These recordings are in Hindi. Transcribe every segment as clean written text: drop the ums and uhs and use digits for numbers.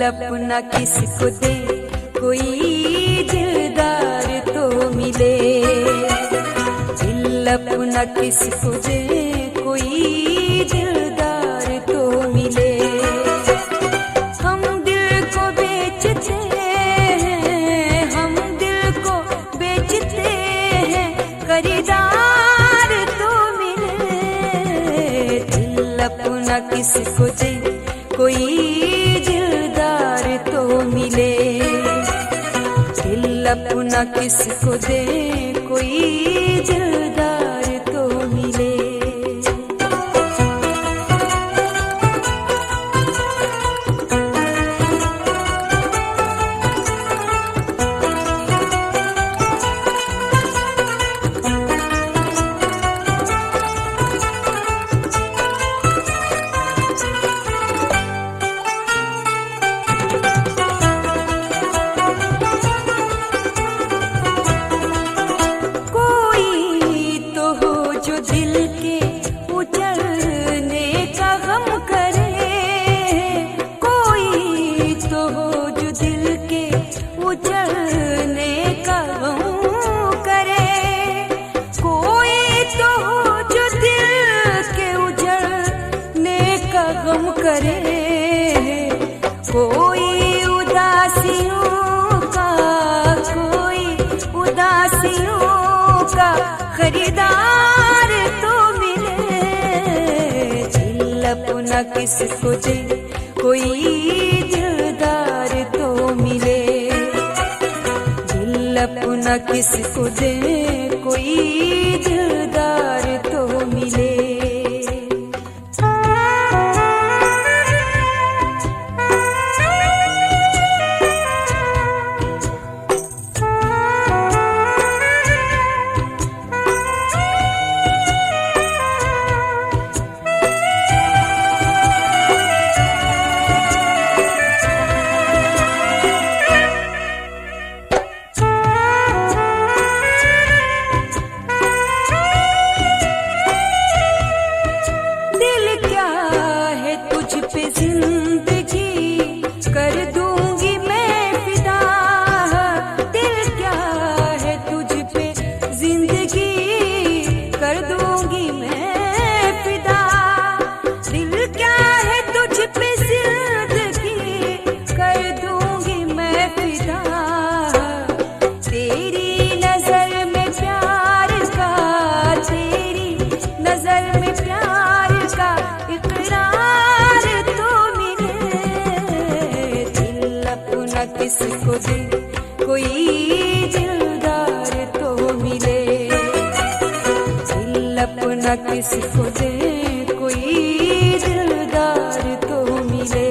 अपना किसको दे, कोई दिलदार तो मिले। दिल अपना किसको दे, कोई दिलदार तो मिले। हम दिल को बेचते हैं, हम दिल को बेचते हैं, खरीदार तो मिले। दिल अपना किसको दे, कोई दिलदार तो मिले। दिल अपना किसको दे, कोई दिलदार तो मिले। कोई उदासियों का, कोई उदासियों का खरीदार तो मिले। दिल अपना किसको दे, कोई दिलदार तो मिले। दिल अपना किसको दे, कोई दिलदार तो मिले। किसको दे, कोई दिलदार तो मिले। दिल अपना किसको दे, कोई दिलदार तो मिले।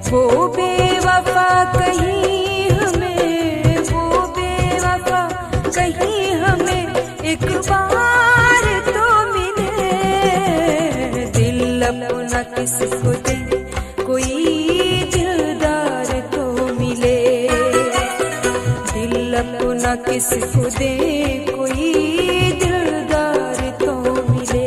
वो बेवफा कहीं हमें, वो बेवफा कहीं हमें एक बार तो मिले। दिल अपना किसको दे, कोई दिलदार तो मिले। दिल अपना किसको दे, कोई दिलदार तो मिले।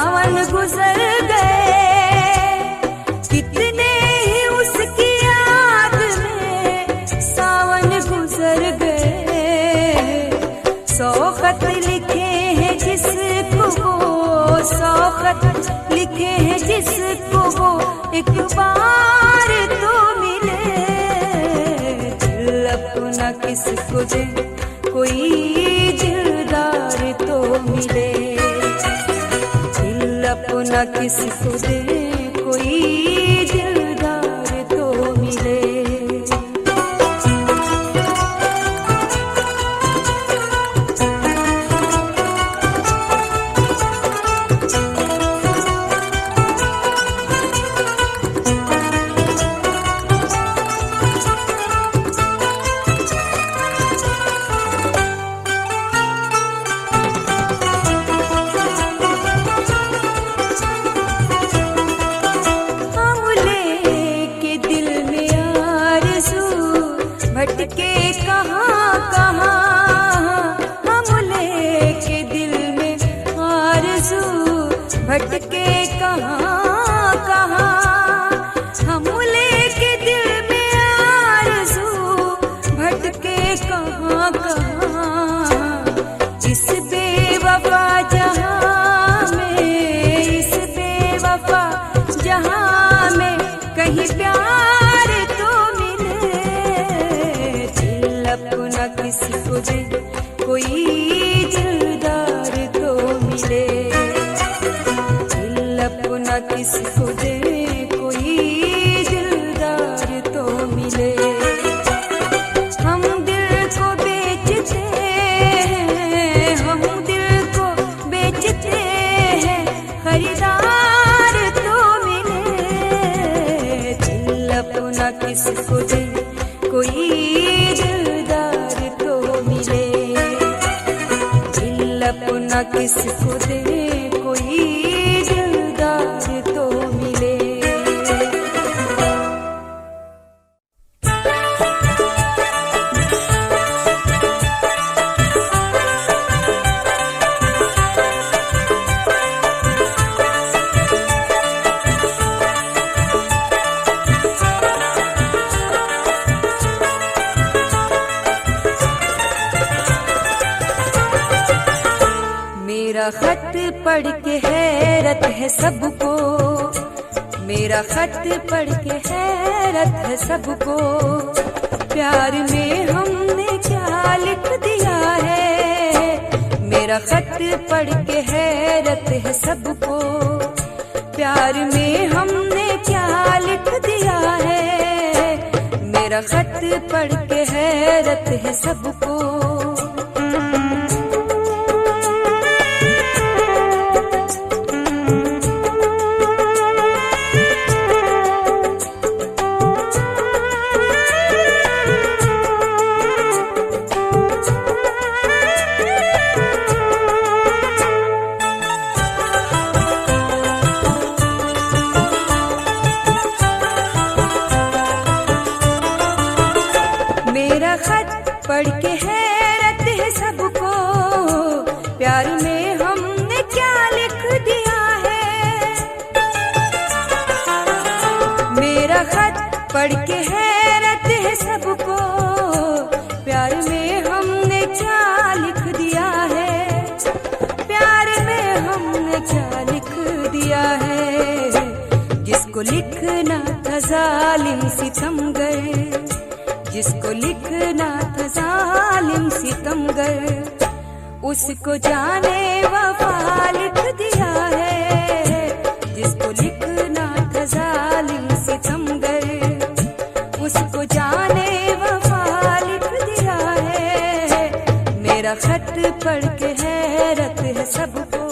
सावन गुजर गए, कितने ही उसकी याद में सावन गुजर गए। 100 खत लिखे हैं जिसको वो, 100 खत लिखे हैं जिसको वो, एक बार तो मिले। दिल अपना किसको दे, कोई दिलदार तो मिले। दिल अपना किसको दे, कोई दिलदार तो मिले। भटके कहाँ कहाँ हम लेके दिल में आरज़ू, भटके कहाँ कहाँ हम लेके दिल में आरज़ू, भटके कहाँ कहाँ। इस बेवफा जहाँ में, इस बेवफा जहाँ में कहीं प्यार तो अपना किसको दे, कोई दिलदार तो मिले। दिल अपना किसको दे, कोई दिलदार तो मिले। हम दिल को बेचते हैं, हम दिल को बेचते हैं, खरीदार तो मिले। दिल अपना किसको दे, कोई अपना किसको दे, कोई दिलदार तो मिले। मेरा खत पढ़ के हैरत है सबको, मेरा खत पढ़ के हैरत है सबको। प्यार में हमने क्या लिख दिया है, मेरा खत पढ़ के हैरत है सबको। प्यार में हमने क्या लिख दिया है, मेरा खत पढ़ के हैरत है सबको। मेरा खत पढ़ के हैरत है सबको, प्यार में हमने क्या लिख दिया है। मेरा खत पढ़ के हैरत है सबको, प्यार में हमने क्या लिख दिया है। प्यार में हमने क्या लिख दिया है। जिसको लिखना था जालिम सितमगर, जिसको लिखना था जालिम सितमगर, उसको जाने वफा लिख दिया है। जिसको लिखना था जालिम सितमगर, उसको जाने वफा लिख दिया है। मेरा खत पढ़ के हैरत है सबको।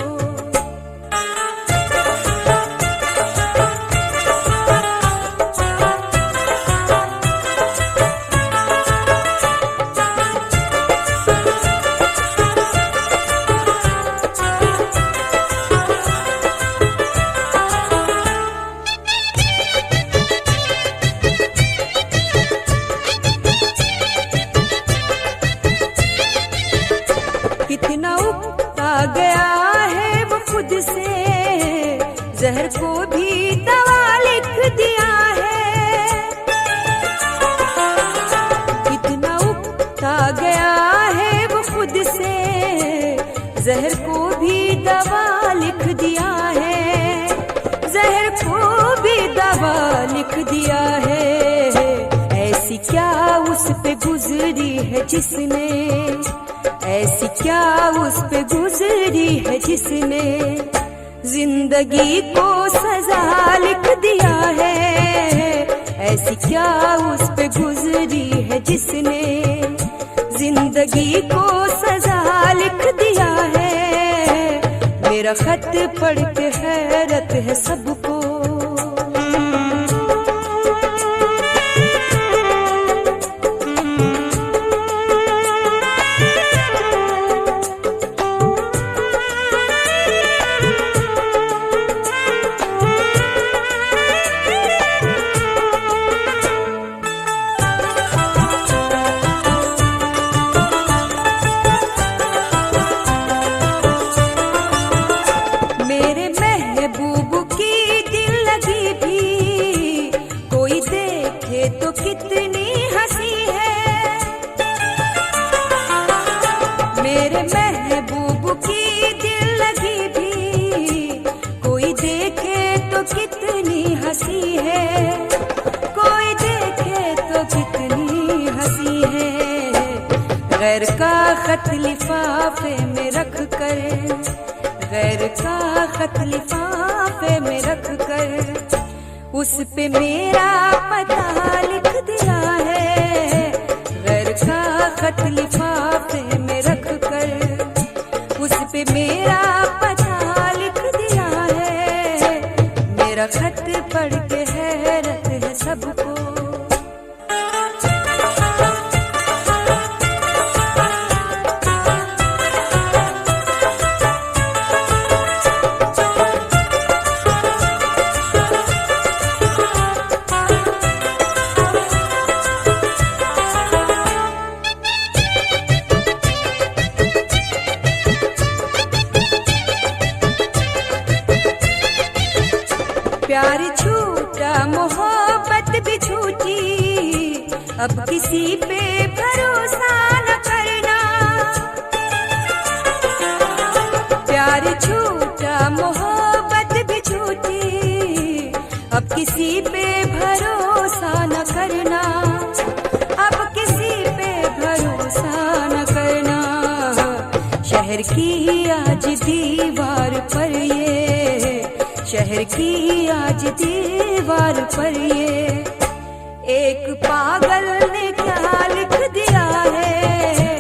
कितना उगता गया है वो खुद से, जहर को भी दवा लिख दिया है। कितना उगता गया है वो खुद से, जहर को भी दवा लिख दिया है, जहर को भी दवा लिख दिया है। ऐसी क्या उस पे गुजरी है जिसने, ऐसी क्या उस पे गुजरी है जिसने जिंदगी को सजा लिख दिया है। ऐसी क्या उस पे गुजरी है जिसने जिंदगी को सजा लिख दिया है। मेरा खत पढ़ के हैरत है सबको, गैर का खत लिफाफे में रख कर, गैर का खत लिफाफे में रख कर उस पे मेरा पता लिख दिया है। गैर का खत लिफाफे में रख कर उस पे मेरा पता लिख दिया है। मेरा खत पढ़ के हैरत है सबको, प्यार छूटा मोहब्बत भी छूटी, अब किसी पे भरोसा न करना। प्यार छूटा मोहब्बत भी छूटी, अब किसी पे भरोसा न करना, अब किसी पे भरोसा न करना। शहर की आज दीवार पर ये, शहर की आज दीवार पर ये एक पागल ने क्या लिख दिया है।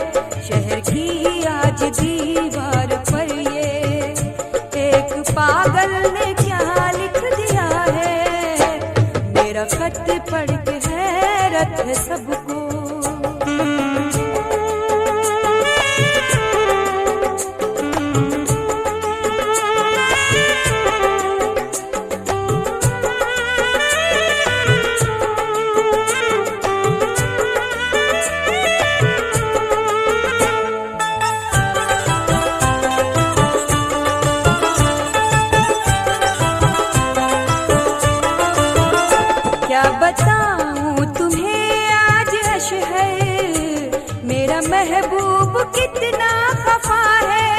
शहर की आज दीवार पर ये एक पागल ने क्या लिख दिया है। मेरा खत पढ़ के हैरत है सबको, क्या बताऊं तुम्हें आज हश है, मेरा महबूब कितना खफा है।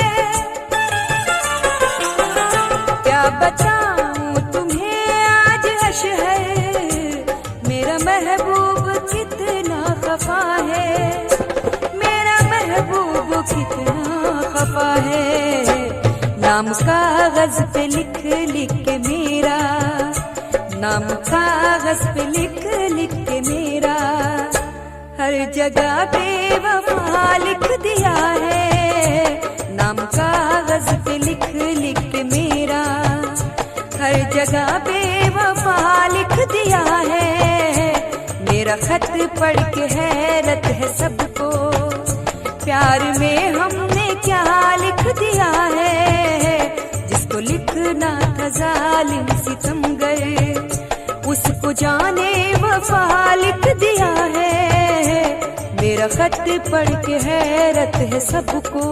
क्या बताऊं तुम्हें आज हश है, मेरा महबूब कितना खफा है, मेरा महबूब कितना खफा है। नाम कागज पे लिख लिख के मेरा, नाम कागज पे लिख लिख के मेरा हर जगह बेवफा लिख दिया है। नाम कागज पे लिख लिख के मेरा हर जगह बेवफा लिख दिया है। मेरा खत पढ़ के हैरत है सबको, प्यार में हमने क्या लिख दिया है। जिसको लिखना था जालिम सितमगर, उसको जाने वफा लिख दिया है। मेरा खत पढ़ के हैरत है सबको।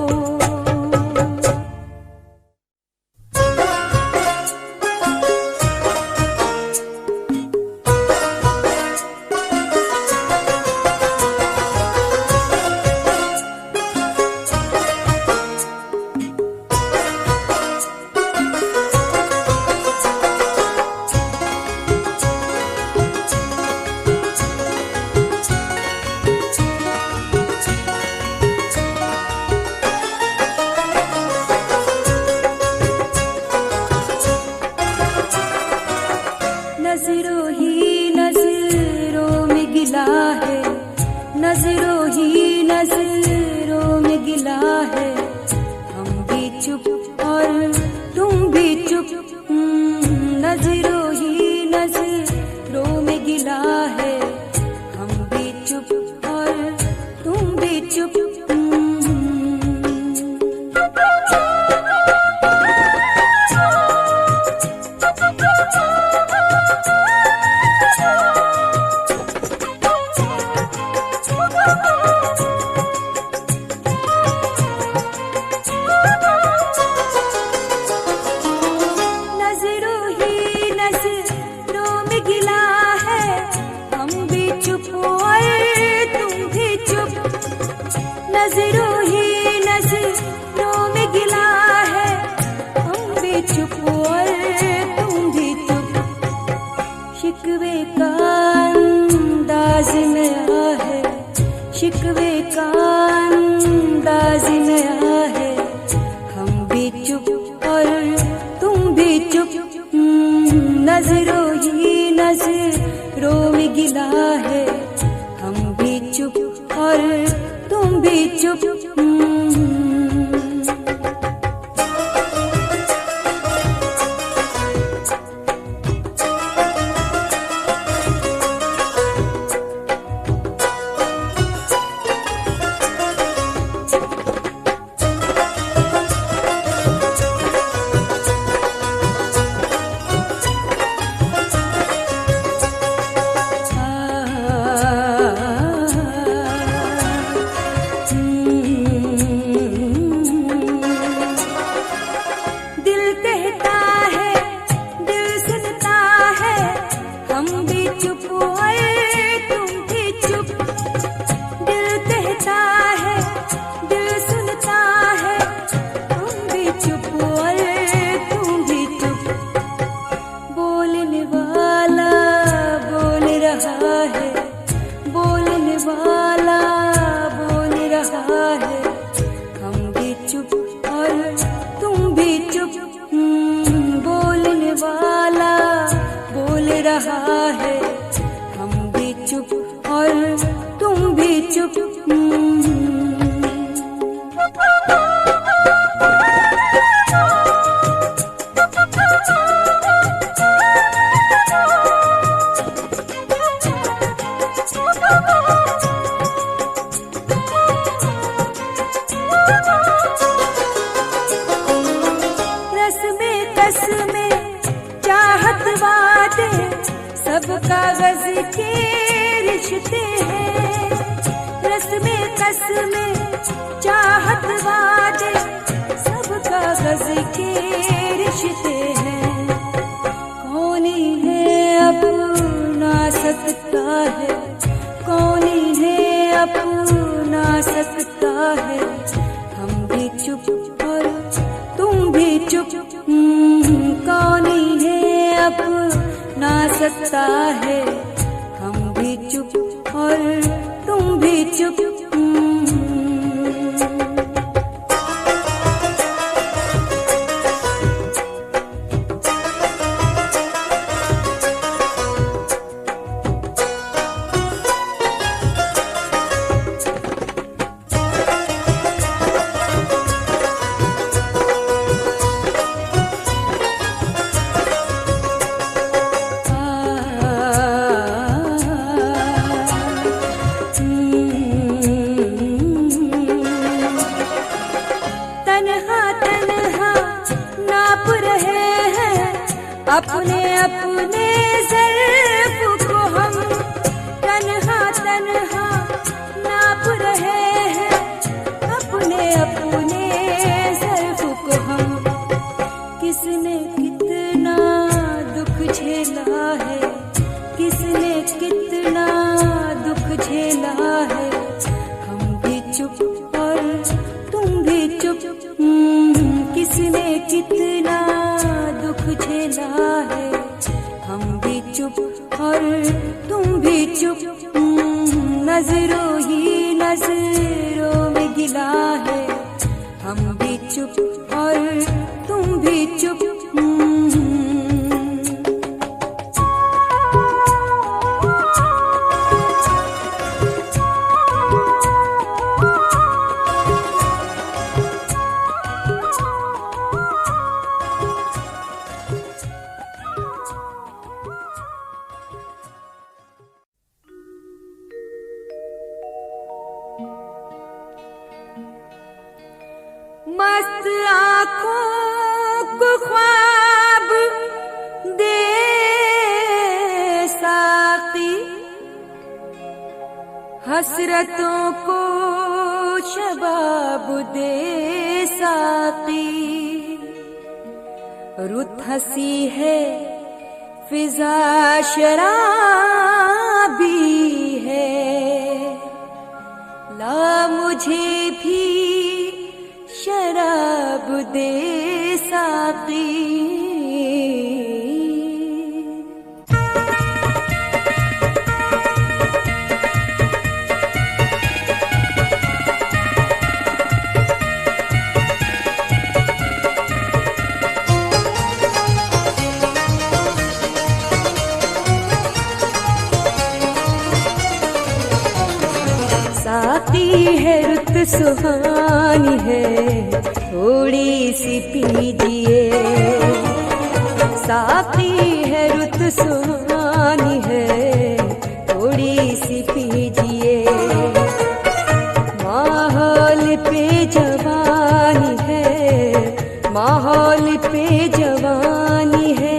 नजरों ही नजरों में गिला है, हम भी चुप और तुम भी चुप। नजरों ही नजरों में गिला है, हम भी चुप और तुम भी चुप। शिकवे का अंदाज नया है, शिकवे का अंदाज नया है, हम भी चुप और तुम भी चुप। नजरों ही नजरों में गिला है, हम भी चुप और तुम भी चुप। बोलने वाला बोल रहा है, हम भी चुप और तुम भी चुप। बोलने वाला बोल रहा है, हम भी चुप और तुम भी चुप। चाहत बातें सब कागज के रिश्ते हैं, रस्में कसमें चाहत बातें सब कागज के रिश्ते हैं। कौन इन्हें अपना सकता है, कौन इन्हें अपना सकता है, हम भी चुप और तुम भी चुप। कौन इन्हें अपना सकता है, हम भी चुप और तुम भी चुप। अपने अपने ज़र्फ़ को हम तन्हा तन्हा नाप रहे हैं, अपने अपने ज़र्फ़ को हम। किसने कितना दुख झेला है, किसने कितना दुख झेला है, हम भी चुप और तुम भी चुप। किसने कितना दुख झेला है, हम भी चुप और तुम भी चुप। नजरों ही नजरों में गिला है, हम भी चुप और तुम भी चुप। हसरतों को शबाब दे साकी, रुत हसी है फिजा शराबी है, ला मुझे भी शराब दे साकी। साकी है रुत सुहानी है, थोड़ी सी पीजिए। साकी है रुत सुहानी है, थोड़ी सी पीजिए। माहौल पे जवानी है, माहौल पे जवानी है,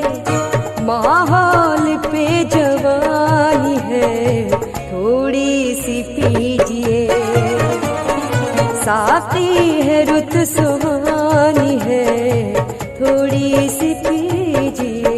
माहौल पे जवानी है, थोड़ी सी पीजिए। साकी है रुत सुहानी है, थोड़ी सी पीजिए।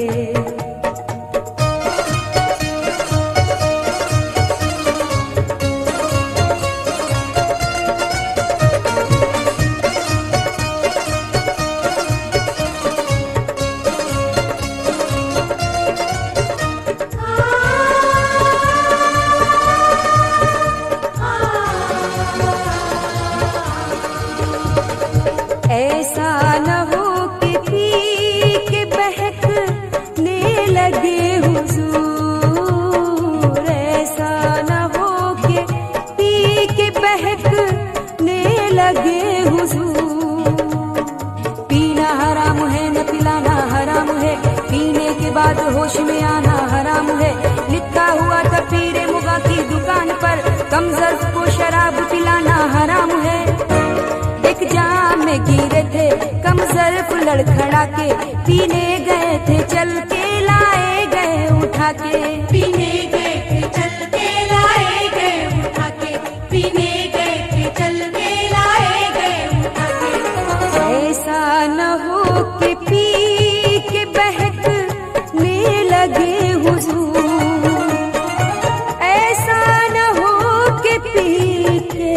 ऐसा न हो कि पी के बहकने लगे हुजूर, ऐसा न हो कि पी के बहकने लगे हुजूर। पीना हराम है न पिलाना हराम है, पीने के बाद होश में आना हराम है। लिखा हुआ था पीरे मुगा की दुकान पर, कमजोर को शराब पिलाना हराम है। एक जाम में गिरे थे कमजोर लड़खड़ा के, पीने गए थे चल के लाए गए उठा के। पीने गए थे चल के लाए गए उठा के, पीने गए थे चल के लाए गए उठा के। ऐसा न हो कि पी के बहकने लगे हुजूर, ऐसा न हो कि पी के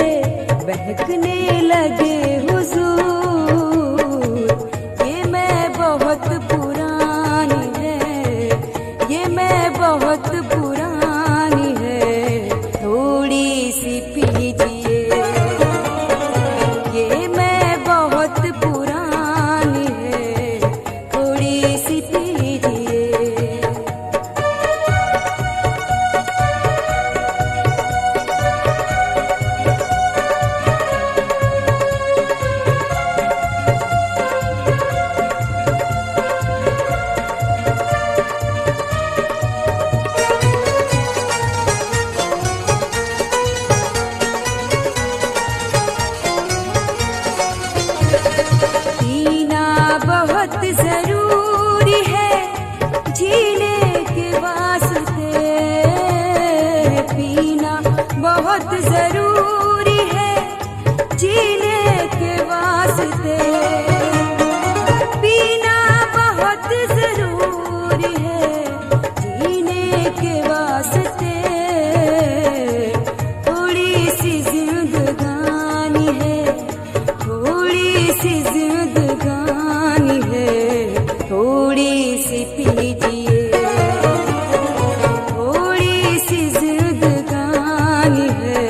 बहकने लगे हुजूर। ये मैं बहुत पुरानी है, ये मैं बहुत पुरानी है, थोड़ी सी पीजिए। ये मैं बहुत पुरानी है, थोड़ी सी पीजिए। पीना बहुत जरूरी है जीने के वास्ते, पीना बहुत जरूरी है जीने के वास्ते। पीना बहुत जरूरी है जीने के वास्ते, थोड़ी सी जिंदगानी है, थोड़ी सी जिंदगानी है, थोड़ी सी पीजिए। थोड़ी सी जिंदगानी है,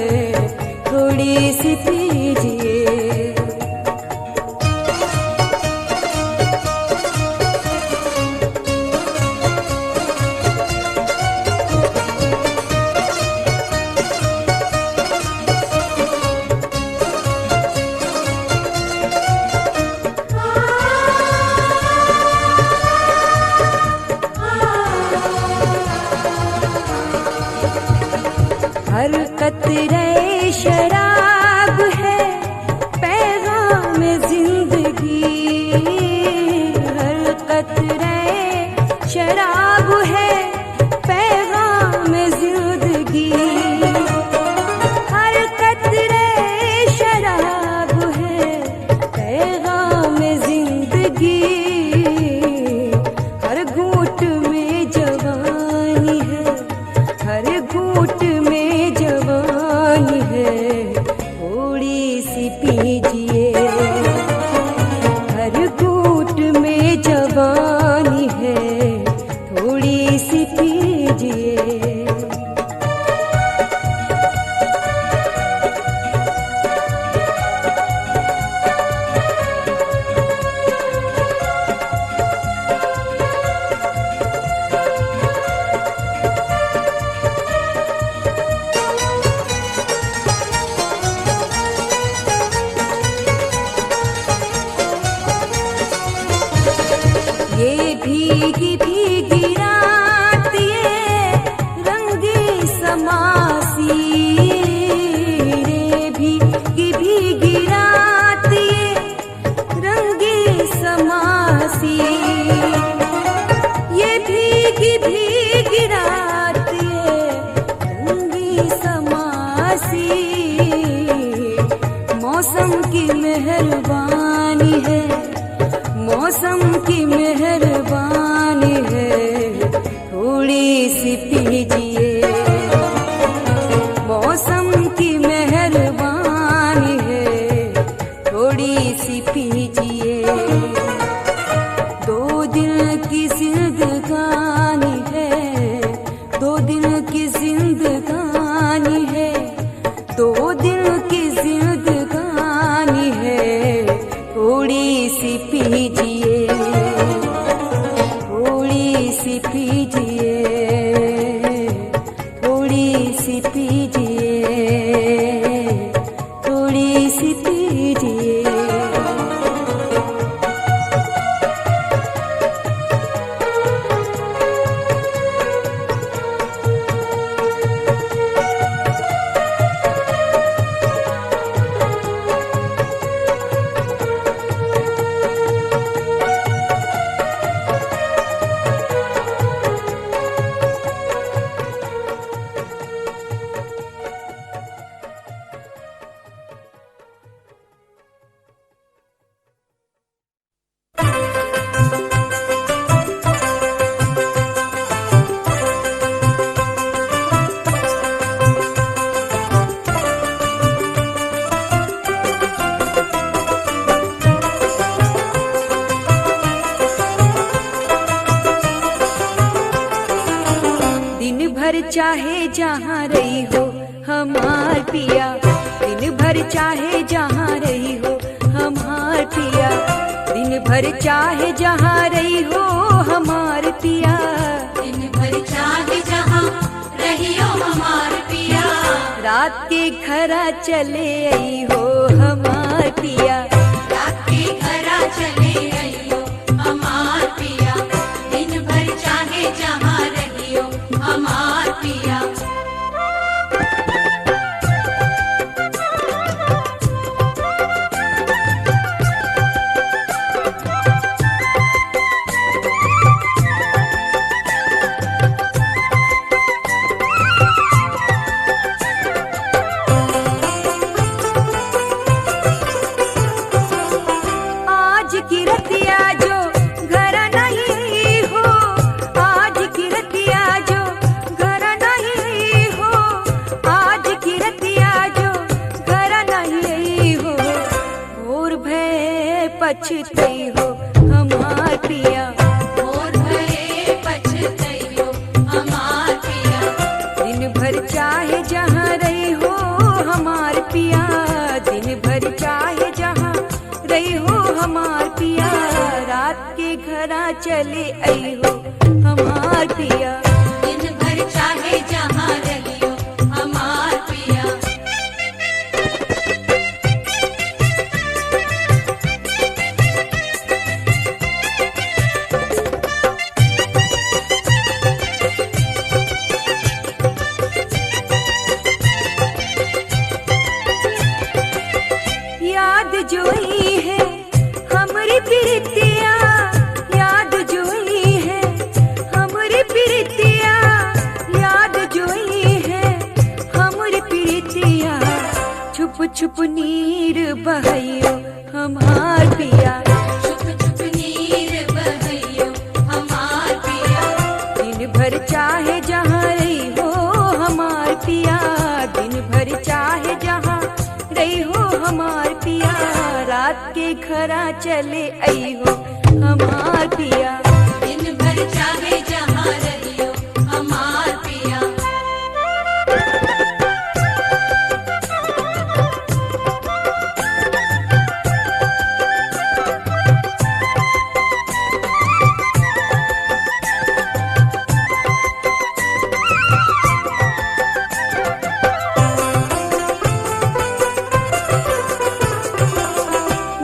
थोड़ी सी पीजिए। हर कतरे शराब है पैगाम जिंदगी, हर कतरे शराब है पैगाम जिंदगी। जवानी है, थोड़ी सी पीजिए। ये भीगी भीगी रात, ये रंगी समासी, रे भीगी भीगी रात, ये रंगी समासी। ये भीगी भीगी रात, ये रंगी समासी। मौसम की मेहरबानी है, मौसम की मेहरबानी है, थोड़ी सी पीजिए। मौसम की मेहरबानी है, थोड़ी सी पीजिए। 2 दिन की जिंदगानी है, 2 दिन की जिंदगानी है, 2 दिन की जिंदगानी है, थोड़ी सी पीजिए, थोड़ी सी पीजिए, थोड़ी सी पीजिए, थोड़ी सी पीजिए। चाहे जहाँ रही हो हमार पिया, दिन भर चाहे जहाँ रही हो हमार पिया, दिन भर चाहे जहाँ रही हो हमार पिया, दिन भर चाहे जहाँ रही हो हमार पिया। रात के घरा चले आई हो हमार पिया, रात के घरा चले आई हो हमार पिया, दिन भर चाहे जहाँ रही हो हमार पिया। आज की रतिया जो घर नहीं हो, आज की रतिया जो घर नहीं हो, आज की रतिया जो घर नहीं हो, और भय पछतई हो हमार पिया, और भय पछतई हो हमार पिया। दिन भर चाहे जहाँ रही हो हमार पिया, दिन भर चाहे जहाँ रही हो हमार पिया, रात के घरा चले आई हो हमार पिया, दिन भर चाहे जहाँ रही हो हमार पिया। याद जोई है हमरी प्रीतिया, याद जोई है हमरी प्रीतिया, याद जोई है हमरी प्रीतिया, छुप छुप नीर बहैयो हमार पिया, छुप छुप नीर बहैयो हमार पिया। दिन भर चाहे जहाँ रही हो हमार पिया, दिन भर चाहे जहाँ रही हो हमार पिया, रात के घरा चले आई हो हमार पिया। दिन भर चाहे जहाँ रहियो हमार पिया।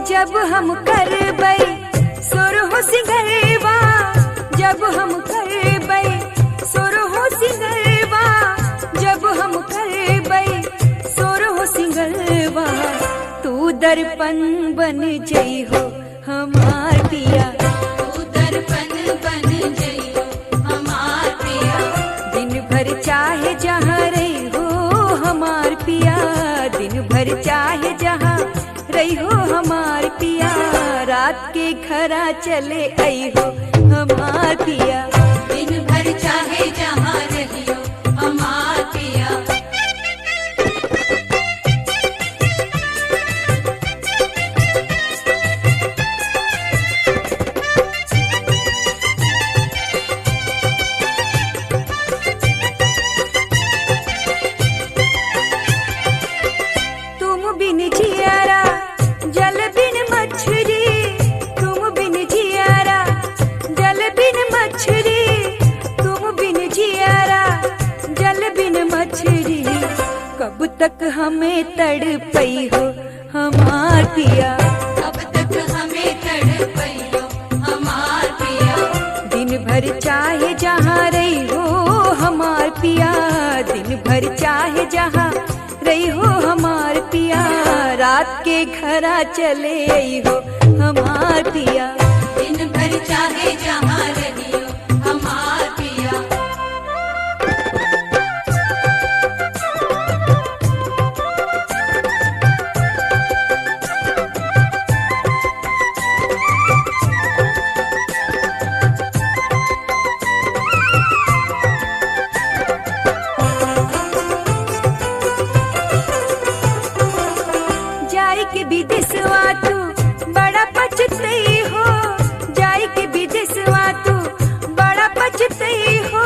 जब हम करबै सुरहु सिंगरवा, जब हम करबै सुरहु सिंगरवा, जब हम करबै सुरहु सिंगरवा, तू दर्पण बन जइहो हमार पिया। तू दर्पण बन जइयो हमार पिया। दिन भर चाहे जहाँ रहिहो हमार पिया, दिन भर चाहे जहाँ रहिहो हमार पिया, रात के घरा चले आइहो हमार पिया। दिन भर चाहे जहाँ रहियो हमार पिया। तुम बिन जियारा जल बिन मछली, तुम बिन जियारा जल बिन मछली, तुम बिन जियारा जल बिन मछली, कब तक हमें तड़पई हो हमार पिया। अब तक हमें तड़पइयो हमार पिया। दिन भर चाहे जहाँ रही हो हमार पिया, दिन भर चाहे जहाँ रही हो हमार पिया, रात के घरा चले आई हो हमार पिया। दिन भर चाहे जहाँ रहियो हमार पिया। जाई के विदेशवा तू बड़ा पछतई हो, जाई के विदेशवा तू बड़ा पछतई हो,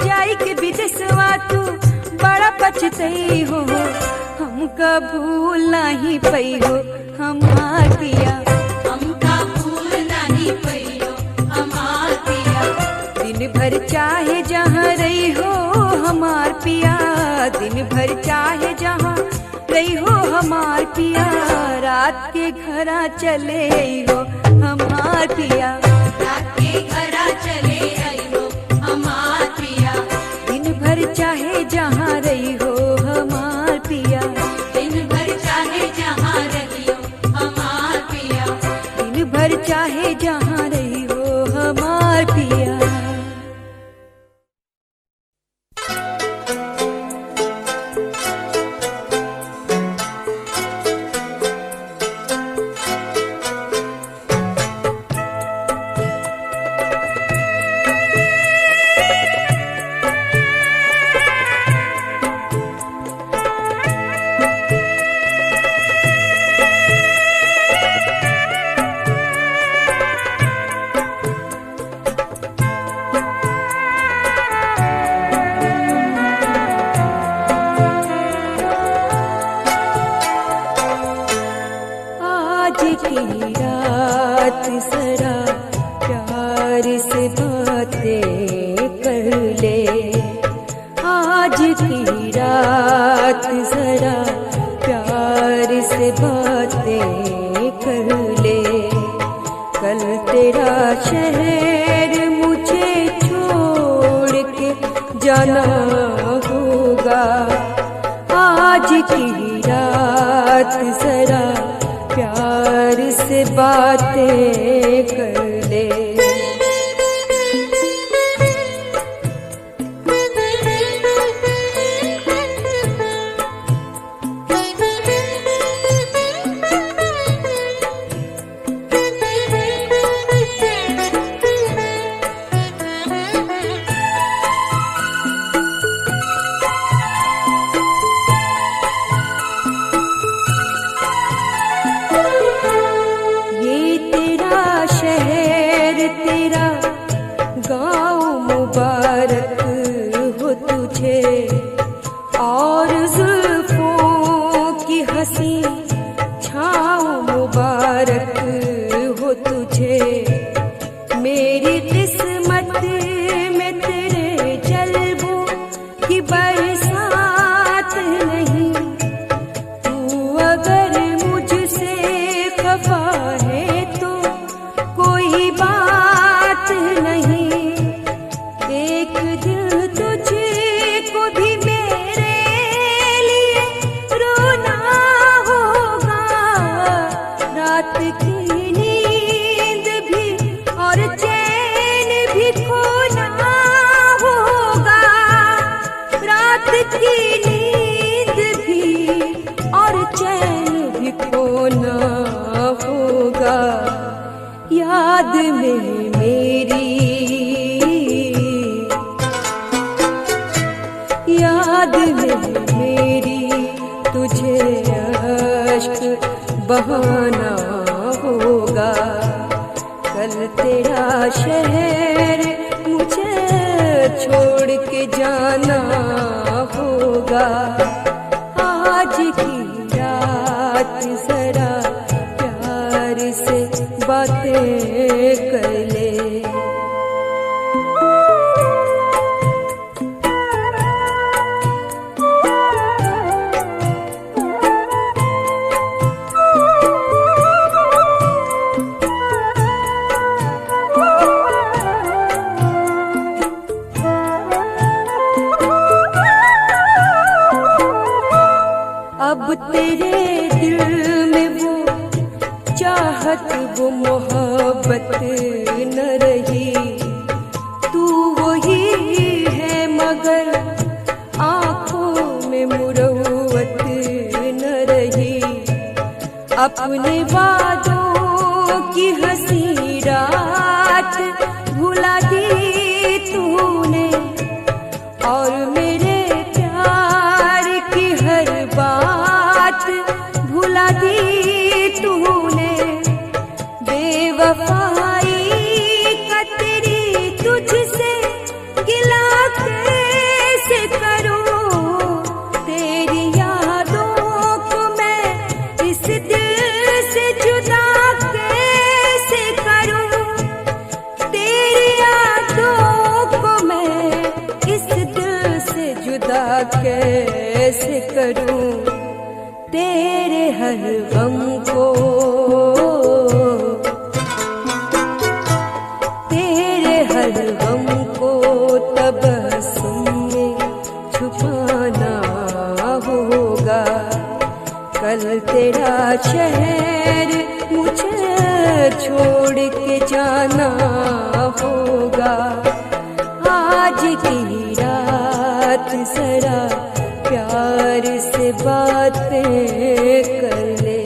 जाई के विदेशवा तू बड़ा पछतई हो, हमका भूल नहीं पई हो हमार पिया। हमका भूल नहीं पइयो हमार पिया। दिन भर चाहे जहाँ रही हो हमार पिया, दिन भर चाहे जहाँ रही हो हमार पिया, रात के घरा चले आई हो हमार पिया। रात के घरा चले आइयो हमार पिया। दिन भर चाहे जहाँ रही हो हमार पिया, दिन भर चाहे जहाँ रहियो हमार पिया। दिन भर चाहे जहाँ रही हो हमार पिया। आज की रात जरा प्यार से बातें कर ले, आज की रात जरा प्यार से बातें कर ले, कल तेरा शहर मुझे छोड़ के जाना होगा, आज की रात जरा प्यार से बातें कर ले। ये तेरा शहर गाँव मुबारक हो तुझे और जुल्फों की हंसी छाँव मुबारक हो तुझे। मेरी किस्मत में तेरे जलवों की बरसात नहीं। तू अगर मुझसे खफा है तो कोई बात नहीं। एक दिल तुझको भी मेरे लिए रोना होगा। रात की नींद भी और चैन भी खोना होगा। रात की नींद भी और चैन भी खोना होगा। याद में मेरी, याद में मेरी तुझे अश्क बहाना होगा। कल तेरा शहर मुझे छोड़ के जाना होगा। आज की रात जरा प्यार से बातें कर ले। अब तेरे दिल में वो चाहत वो मोहब्बत न रही। तू वही है मगर आँखों में मुरव्वत न रही। अपने वादों की हंसी रात भुला दी तूने और मेरे प्यार की हर बात भुला दी तूने। बेवफाई का तेरी तुझसे गिला कैसे करूं। तेरी यादों को मैं इस दिल से जुदा कैसे करूं। तेरी यादों को मैं इस दिल से जुदा कैसे करूं। तेरे हर गम को, तेरे हर गम को तबस्सुम में छुपाना होगा। कल तेरा शहर मुझे छोड़ के जाना होगा। आज की रात जरा प्यार से बातें कर ले।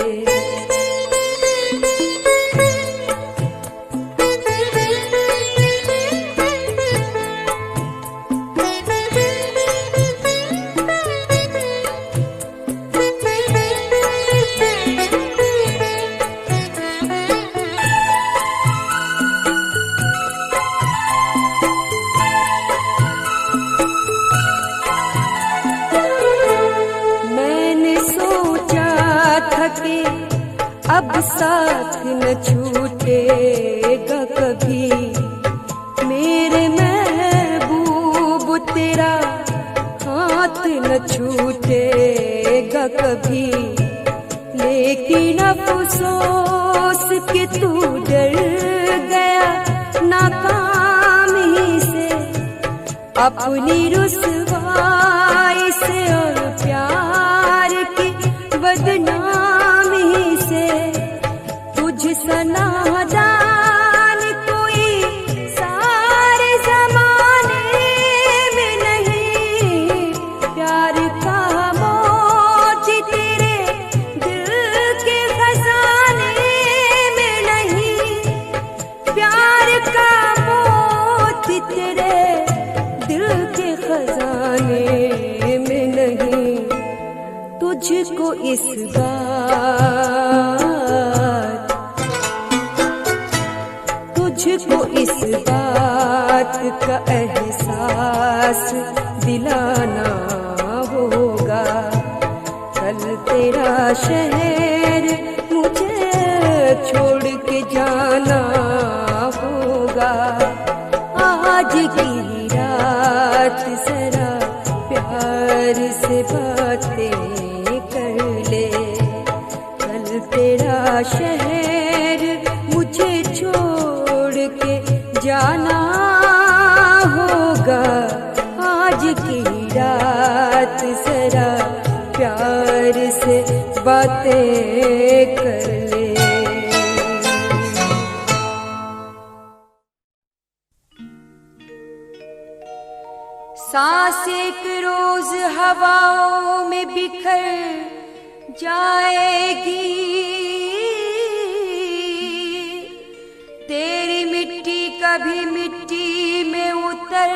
अब साथ न छूटेगा कभी मेरे महबूब। तेरा हाथ न छूटेगा कभी। लेकिन अफसोस कि तू डर गया नाकामी से। अपनी रुसवाई से और प्यार की बदनामी से। तुझसे नादान कोई सारे जमाने में नहीं। प्यार का मोती तेरे दिल के खजाने में नहीं। प्यार का मोती तेरे दिल के खजाने में नहीं। तुझको इस बात बात का एहसास दिलाना होगा। कल तेरा शहर मुझे छोड़ के जाना होगा। आज की रात जरा प्यार से बातें कर ले। कल तेरा शहर मुझे छोड़ के जाना होगा। आज की रात जरा प्यार से बातें कर ले। सांस एक रोज हवाओं में बिखर जाएगी। तेरी मिट्टी कभी मिट्टी में उतर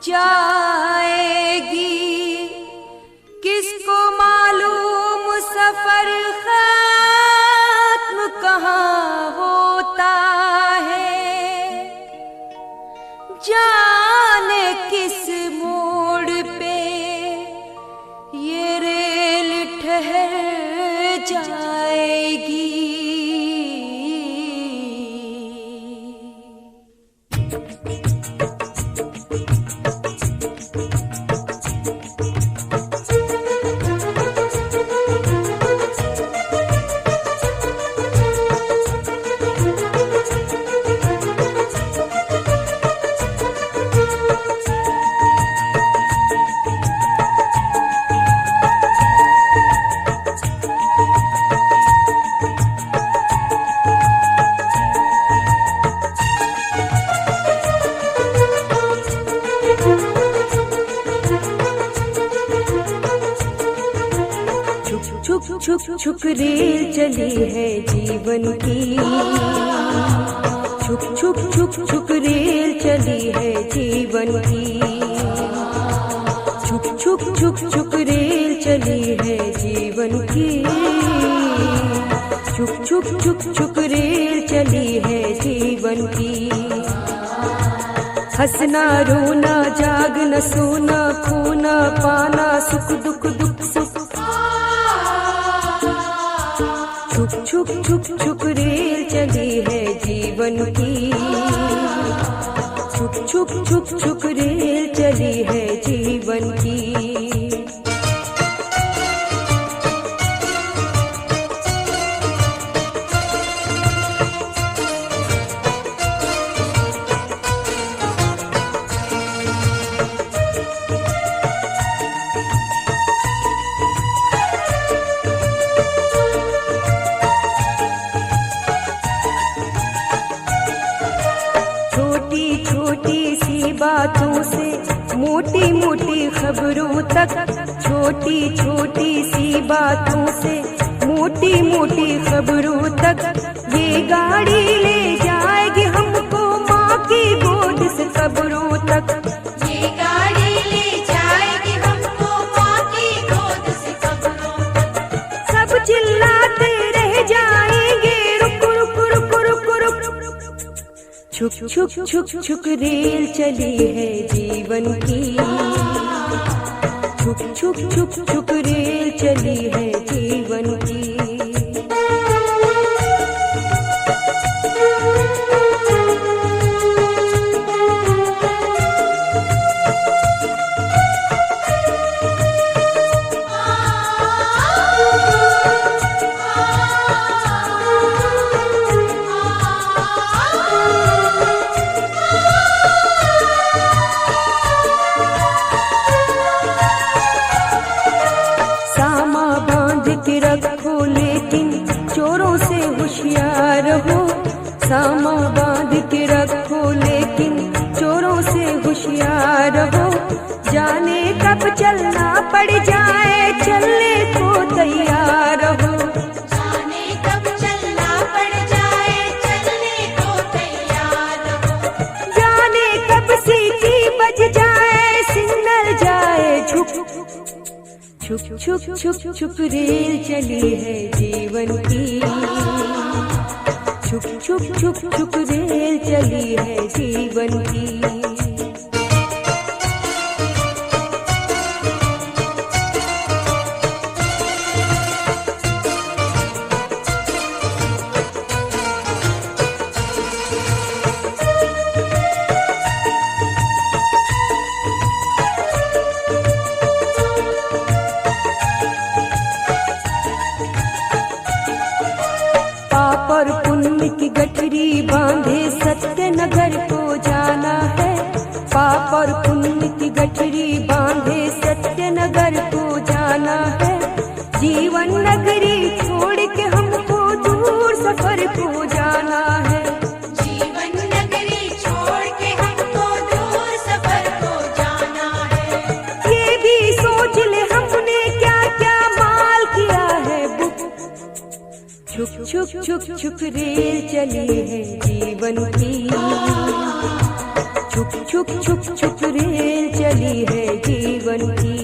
जाएगी। किसको मालूम सफर खत्म कहाँ होता है। जाने किस मोड़ पे ये रेल ठहर जाएगी। छुक रेल चली है जीवन की। छुक रेल चली है जीवन की। छुक रेल चली है जीवन की। छुक रेल चली है जीवन की। हंसना रोना जागना सोना खोना पाना सुख दुख दुख सुख। छुक रेल चली है जीवन की। छुक रेल चली है जीवन की। बातों से मोटी मोटी खबरों तक। छोटी छोटी सी बातों से मोटी मोटी खबरों तक। ये गाड़ी ले जाएगी हमको माँ की गोद से कब्रों तक। ये गाड़ी ले जाएगी हमको माँ की गोद से कब्रों तक। सब चिल्लाते रह जाएंगे रुक रुक रुक रुक रुक। छुक रेल चली है जीवन की। छुक रेल चली है जीवन की। सामा बांध के रखो लेकिन चोरों से होशियार हो। जाने कब चलना पड़ जाए चलने को तैयार हो। जाने कब चलना पड़ जाए चलने को तैयार हो। जाने कब सीटी बज जाए सिग्नल जाए छुक रेल चली है जीवन की। छुक छुक छुक छुक रेल चली है जीवन की। और पुण्य की गठरी बांधे सत्य नगर को जाना है। पाप और पुण्य की गठरी बांधे सत्य नगर को जाना है। जीवन नगरी छोड़ के हमको दूर सफर को जाना है। जीवन नगरी छोड़ के हमको दूर सफर को जाना है। ये भी सोच ले हमने क्या क्या माल किया है बुक। छुक छुक छुक छुक रेल चली है जीवन की। छुक छुक छुक छुक रेल चली है जीवन की।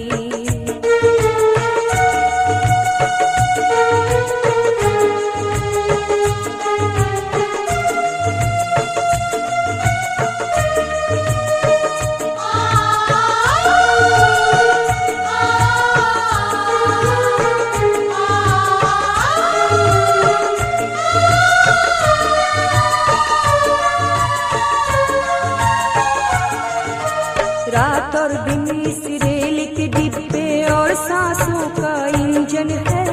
रात और दिन इस रेल के डिब्बे और सांसों का इंजन है।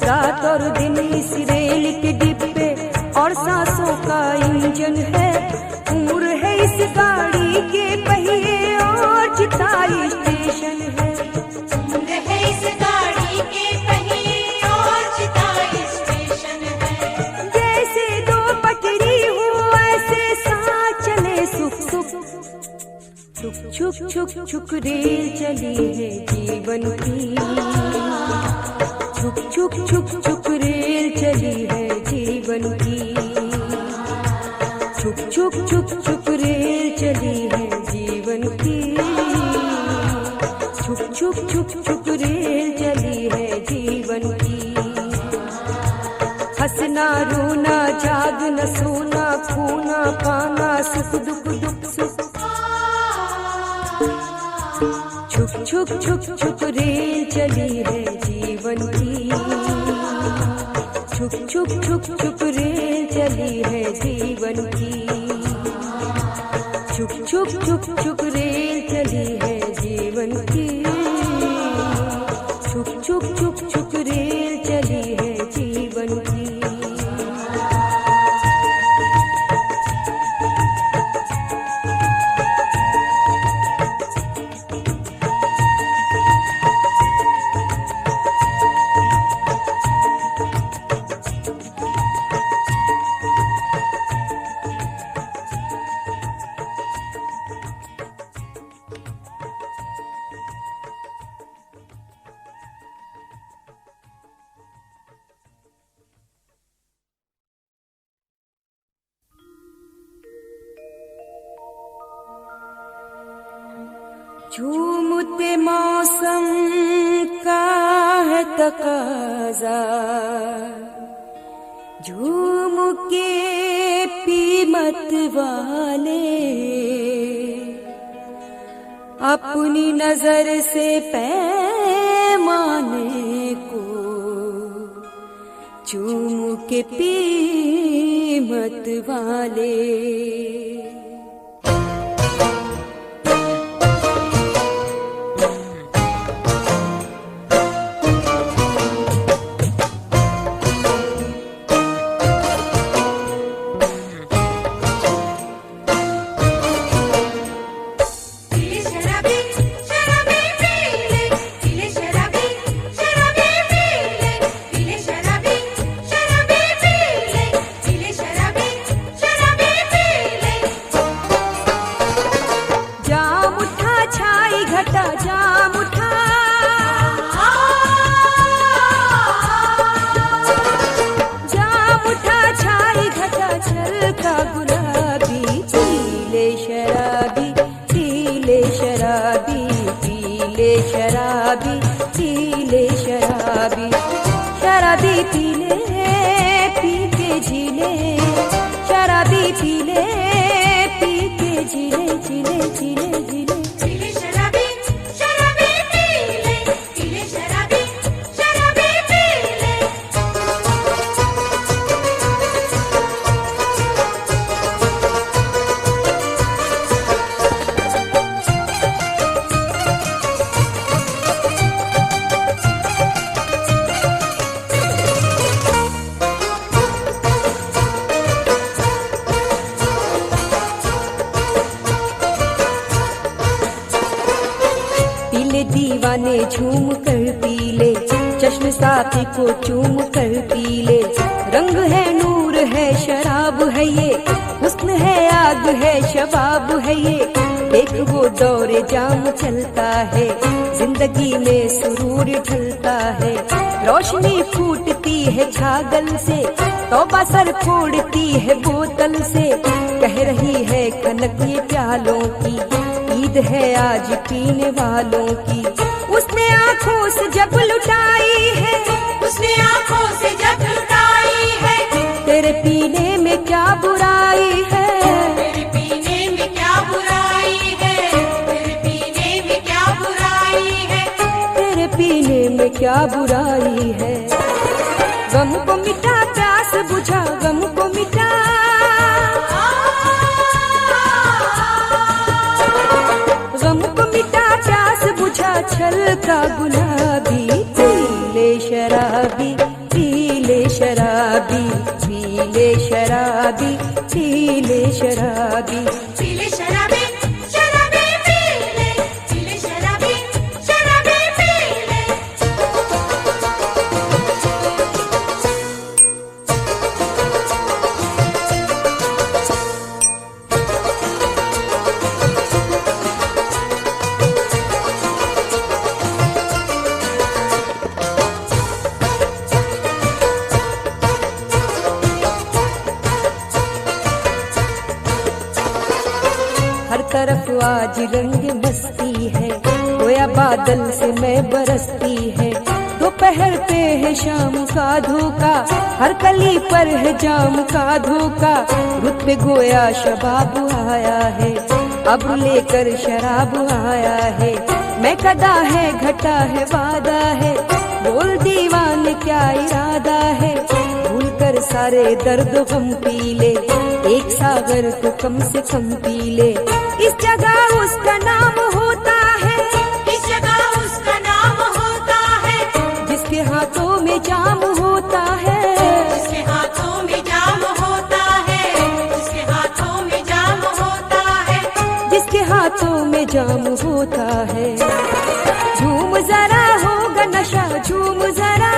रात और दिन इस रेल के डिब्बे और सांसों का इंजन है। उम्र है इस गाड़ी के पहिए और चिताई स्टेशन है। उम्र है इस गाड़ी के पहिए और चिताई स्टेशन है। जैसे दो पटरी हो ऐसे सांस चले सुख सुख। छुक छुक छुक छुक रेल चली है जीवन की। छुक छुक छुक छुक रेल चली है जीवन की। छुक छुक छुक छुक रेल चली है जीवन की। छुक छुक छुक छुक रेल चली है जीवन की। हंसना रोना जागना सोना खोना पाना सुख दुख दुख सुख। छुक छुक छुक छुक रेल चली है जीवन की। छुक छुक छुक छुक रेल चली है जीवन की। छुक छुक छुक छुक रेल चली है जीवन की। छुक छुक छुक छुक रेल चली है जीवन की। झूमते मौसम का है तकाजा। झूम के पी मत वाले अपनी नजर से पैमाने को चूम के पी मत वाले। शराबी पीले शराबी शराबी पीले पी के झीले, शराबी पी ले, पी के झीले झीले झीले झीले। पीले शराबी शराबी पीले, पीले शराबी शराबी पीले। पीले दीवाने झूम कर पीले, चश्म साथी को चूम कर पीले। रंग है नूर है शराब है ये, हुस्न है आग है शबाब है ये। देख वो दौरे जाम चलता है, जिंदगी में सुरूर ढलता है। रोशनी फूटती है छागल से, तौबा सर फोड़ती है बोतल से। कह रही है खनक ये प्यालों की, ईद है आज पीने वालों की। उसने आँखों से जब लुटाई है, उसने आँखों से जब लुटाई है। तेरे पीने में क्या बुराई है, तेरे पीने में क्या बुराई है, तेरे पीने में क्या बुराई है। तेरे पीने में क्या बुराई है। गम को मिटा प्यास बुझा, गम को मिटा, गम को मिटा प्यास बुझा। छल का गुलाबी पीले शराबी, पीले शराबी, पीले शराबी, पीले शराबी। पीले शराबी शराबी पीले, पीले शराबी शराबी पीले। हर तरफ आज रंग मस्ती है, गोया बादल से मैं बरसती है। दोपहर पे है शाम का धोखा, हर कली पर है जाम का धोखा। रुत पे गोया शबाब आया है, अब लेकर शराब आया है। मैं कदा है घटा है वादा है, बोल दीवान क्या इरादा है। भूल कर सारे दर्द गम पी ले, एक सागर को कम से कम पी ले। इस जगह उसका नाम होता है, इस जगह उसका नाम होता है। जिसके हाथों में जाम होता है, जिसके हाथों में जाम होता है, जिसके हाथों में जाम होता है। जिसके हाथों में जाम होता है। झूम जरा होगा नशा, झूम जरा,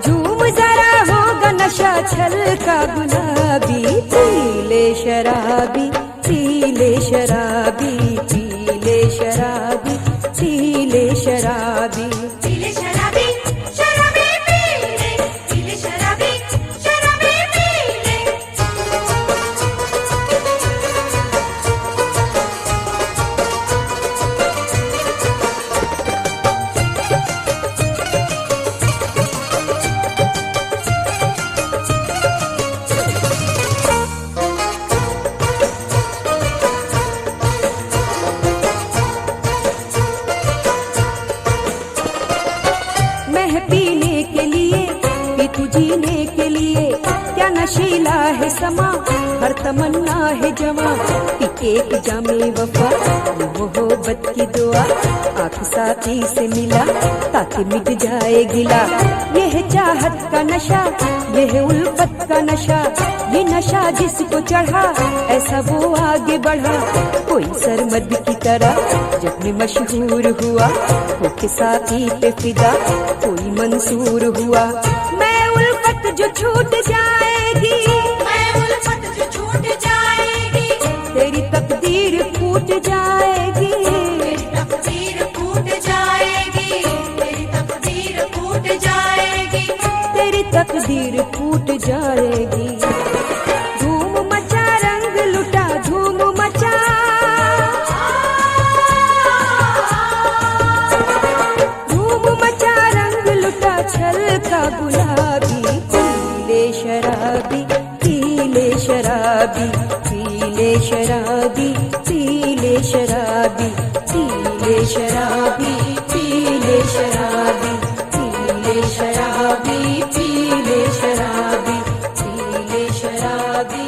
झूम जरा होगा नशा। छल का गुलाबी पीले शराबी, पीले शराबी, पीले शराबी, पीले शराबी। पीले शराबी शराबी पीले, पीले शराबी शराबी पीले। मैं पीने के लिए, पी तू जीने के लिए। क्या नशीला है समा, हर तमन्ना है जमा। पी एक जामे वफा, मोहब्बत की दुआ। आँख साथी से मिला ताकि मिट जाए गिला। यह है चाहत का नशा, यह है उल्फत का नशा। ये नशा जिसको चढ़ा, ऐसा वो आगे बढ़ा। कोई सरमद की तरह जब में मशहूर हुआ, होके साथी पे फिदा कोई मंसूर हुआ। मैं उल्फत जो छूट जाएगी, मैं उल्फत जो छूट जाएगी। तेरी तकदीर फूट जाएगी। तेरी तकदीर फूट जाएगी, तेरी तकदीर फूट जाएगी। तेरी तकदीर फूट जाएगी। धूम मचा रंग लुटा, धूम मचा, धूम मचा रंग मेरा गुलाबी, पीले शराबी, पीले शराबी, पीले शराबी, पीले शराबी, पीले शराबी, पीले शराबी, पीले शराबी, पीले शराबी, पीले शराबी।